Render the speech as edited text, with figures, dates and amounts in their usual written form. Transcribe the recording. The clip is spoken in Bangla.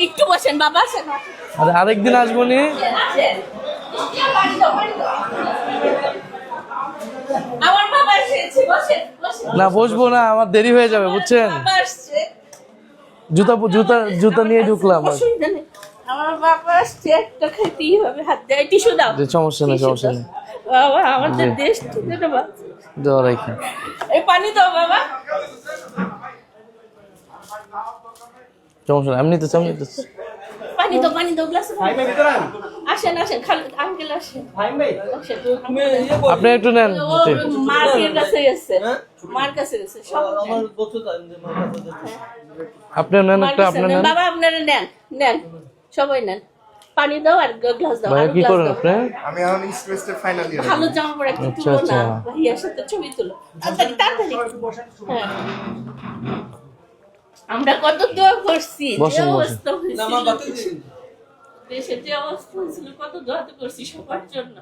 একটু বসেন বাবা, আসেন। আরে আরেকদিন আসবো নি। আমার বাবা এসেছে, বসেন বসেন। না বসবো না, আমার দেরি হয়ে যাবে বুঝছেন। বাবা আসছে। জুতা জুতা জুতা নিয়ে ঢুকলাম। অসুবিধা নেই। আমার বাবা আসছে, একটা খাইতেই হবে। হাত দেয়, টিস্যু দাও। যে সমস্যা নেই, সমস্যা নেই। বাবা আমাদের জি। দেশ থেকে না বাবা। দেওয়া রাখি। এই পানি দাও বাবা। সমস্যা নেই, আমি নিতেছি, আমি নিতেছি। পানি দাও গ্লাসে। আসেন আসেন, খালি আঙ্কেল আসেন। আসেন। আপনি একটু নেন। ও মার কাছে গেছে, মার কাছে গেছে সব নেন। আপনি নেন মার একটা, কাছে আপনি নেন। নেন। বাবা আপনারা নেন, নেন সবাই নেন। পানি দাও আর গ্লাস দাও। ভাই আর কি গ্লাস করেন দাও। আপনি? আমি এখন স্ট্রেসের ফাইনাল ইয়ার। ভালো জামা পরে একটু আচ্ছা, তুলো না, আচ্ছা। ভাইয়ার সাথে ছবি তুলো তাড়াতাড়ি তাড়াতাড়ি। হ্যাঁ, আমরা কত দোয়া করছি, যে বসেন, বসেন। অবস্থা হয়েছিল দেশের, যে অবস্থা হয়েছিল, কত দোয়া তো করছি সবার জন্য।